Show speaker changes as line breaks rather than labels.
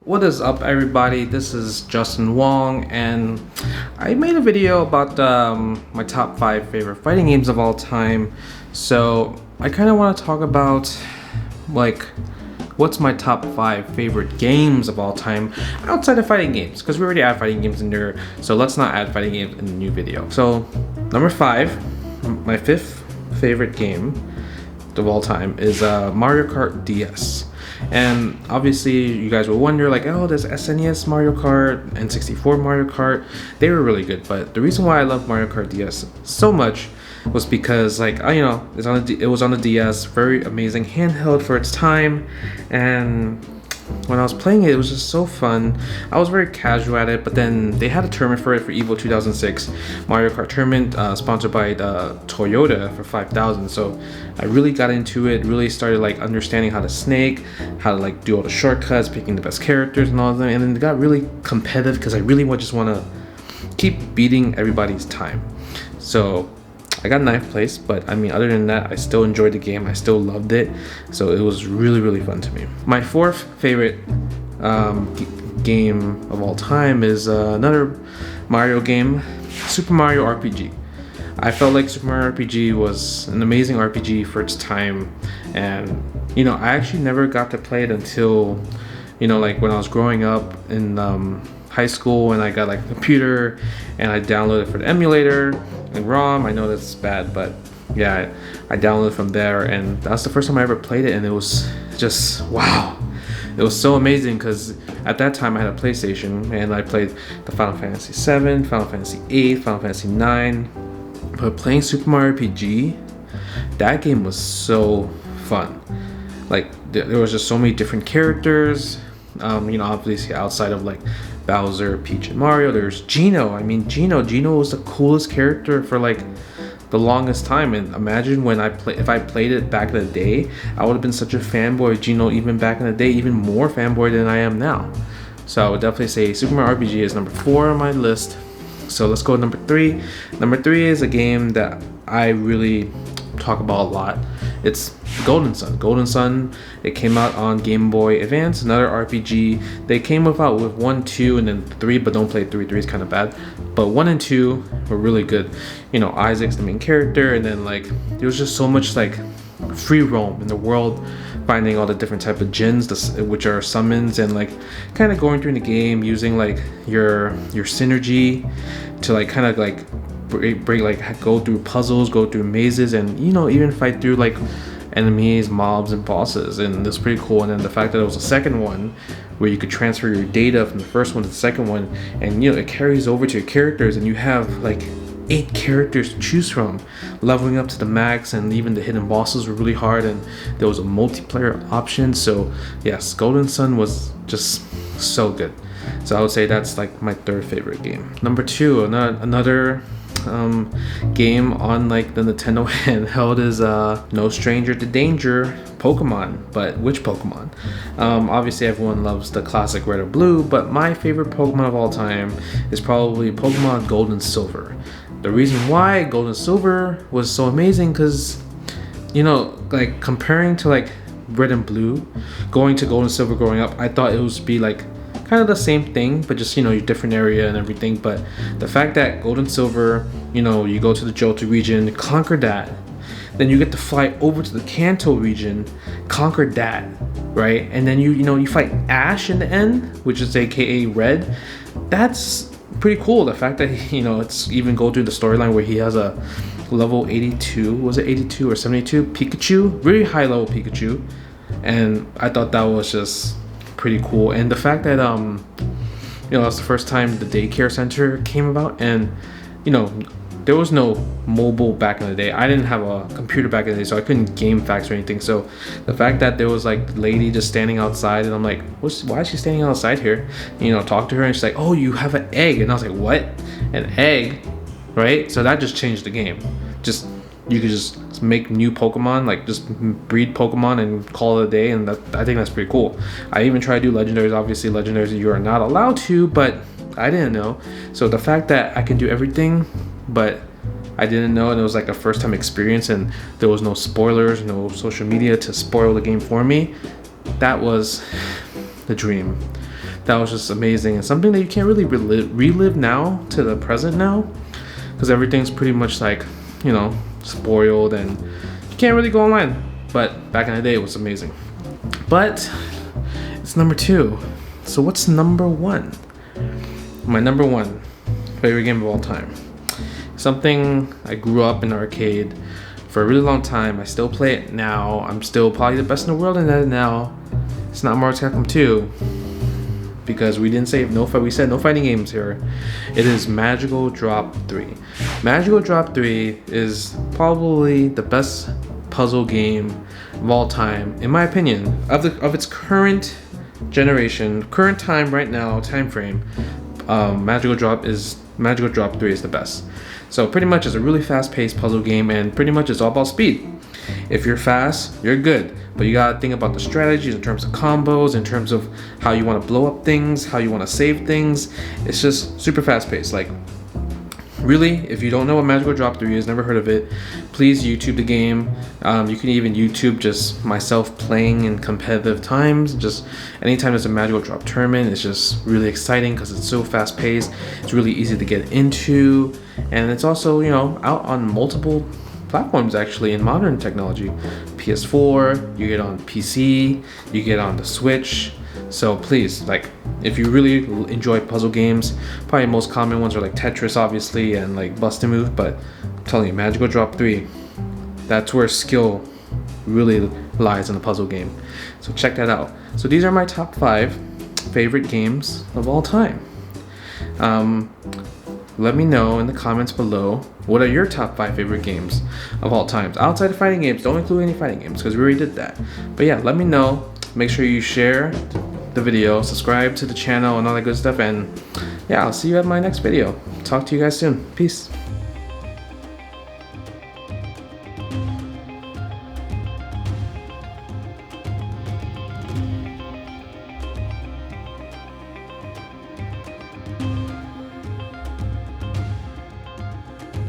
What is up, everybody? This is Justin Wong, and I made a video about my top 5 favorite fighting games of all time. So I kind of want to talk about like what's my top 5 favorite games of all time outside of fighting games, because we already add fighting games in there, so let's not add fighting games in the new video. So number 5, my 5th favorite game of all time is Mario Kart DS. And obviously you guys will wonder, like, oh, there's SNES Mario Kart and N64 Mario Kart. They were really good, but the reason why I love Mario Kart DS so much was because, like, it was on the DS, very amazing handheld for its time, and when I was playing it, it was just so fun. I was very casual at it, but then they had a tournament for it for EVO 2006 Mario Kart tournament, sponsored by Toyota for 5,000. So I really got into it, really started like understanding how to snake, how to like do all the shortcuts, picking the best characters and all of them. And then it got really competitive because I really just want to keep beating everybody's time. So I got 9th place, but I mean, other than that, I still enjoyed the game. I still loved it. So it was really fun to me. My 4th favorite game of all time is another Mario game, Super Mario RPG. I felt like Super Mario RPG was an amazing RPG for its time. And, I actually never got to play it until, like when I was growing up in high school, and I got like a computer and I downloaded it for the emulator and ROM. I know that's bad, but yeah, I downloaded from there, and that's the first time I ever played it, and it was just wow. It was so amazing because at that time I had a PlayStation and I played the Final Fantasy 7, Final Fantasy 8, Final Fantasy 9. But playing Super Mario RPG, that game was so fun. Like there was just so many different characters. Obviously outside of like Bowser, Peach, and Mario, there's Geno. I mean, Geno was the coolest character for like the longest time. And imagine if I played it back in the day, I would have been such a fanboy of Geno even back in the day, even more fanboy than I am now. So I would definitely say Super Mario RPG is number 4 on my list. So let's go to number 3. Number 3 is a game that I really talk about a lot. It's Golden Sun. Golden Sun, it came out on Game Boy Advance, another RPG. They came out with 1, 2, and then 3, but don't play 3. 3 is kind of bad. But 1 and 2 were really good. Isaac's the main character, and then like there was just so much like free roam in the world, finding all the different type of gens, which are summons, and like kind of going through the game using like your synergy to like kind of like break like go through puzzles, go through mazes, and even fight through like enemies, mobs, and bosses. And it's pretty cool. And then the fact that it was a second one where you could transfer your data from the first one to the second one, and it carries over to your characters, and you have like 8 characters to choose from, leveling up to the max, and even the hidden bosses were really hard, and there was a multiplayer option. So yes, Golden Sun was just so good. So I would say that's like my 3rd favorite game. Number 2, another game on like the Nintendo handheld is no stranger to danger, Pokemon. But which Pokemon? Obviously everyone loves the classic Red or Blue, but my favorite Pokemon of all time is probably Pokemon Gold and Silver. The reason why Gold and Silver was so amazing, because like comparing to like Red and Blue, going to Gold and Silver growing up, I thought it would be like kind of the same thing, but just your different area and everything. But the fact that Gold and Silver, you go to the Johto region, conquer that, then you get to fly over to the Kanto region, conquer that, right? And then you fight Ash in the end, which is aka Red. That's pretty cool. The fact that it's even go through the storyline where he has a level 82, was it 82 or 72 Pikachu, really high level Pikachu, and I thought that was just pretty cool. And the fact that that's the first time the daycare center came about, and there was no mobile back in the day. I didn't have a computer back in the day, so I couldn't game facts or anything. So the fact that there was like lady just standing outside, and I'm like, why is she standing outside here? Talk to her, and she's like, oh, you have an egg. And I was like, what? An egg? Right? So that just changed the game. You could just make new Pokemon, like just breed Pokemon and call it a day, and I think that's pretty cool. I even tried to do legendaries. Obviously legendaries you are not allowed to, but I didn't know. So the fact that I can do everything, but I didn't know, and it was like a first time experience, and there was no spoilers, no social media to spoil the game for me, that was the dream. that was just amazing, and something that you can't really relive now to the present now, because everything's pretty much like, you know, spoiled and you can't really go online. But back in the day, it was amazing. But it's number 2. So what's number 1? My number 1 favorite game of all time. Something I grew up in the arcade for a really long time. I still play it now. I'm still probably the best in the world in that now. It's not Mortal Kombat 2, because we didn't say we said no fighting games here. It is Magical Drop 3. Magical Drop 3 is probably the best puzzle game of all time, in my opinion, of its current generation, current time right now, time frame. Magical Drop 3 is the best. So pretty much it's a really fast-paced puzzle game, and pretty much it's all about speed. If you're fast, you're good, but you gotta think about the strategies in terms of combos, in terms of how you want to blow up things, how you want to save things. It's just super fast-paced. Like, really, if you don't know what Magical Drop 3 is, never heard of it, please YouTube the game. You can even YouTube just myself playing in competitive times. Just anytime there's a Magical Drop tournament, it's just really exciting because it's so fast paced. It's really easy to get into, and it's also, you know, out on multiple platforms actually in modern technology. PS4, you get on PC, you get on the Switch. So please, like, if you really enjoy puzzle games, probably most common ones are like Tetris, obviously, and like Bust a Move, but I'm telling you, Magical Drop 3, that's where skill really lies in a puzzle game. So check that out. So these are my top 5 favorite games of all time. Let me know in the comments below, what are your top 5 favorite games of all times? Outside of fighting games, don't include any fighting games because we already did that. But yeah, let me know. Make sure you share the video, subscribe to the channel and all that good stuff, and yeah, I'll see you at my next video. Talk to you guys soon. Peace.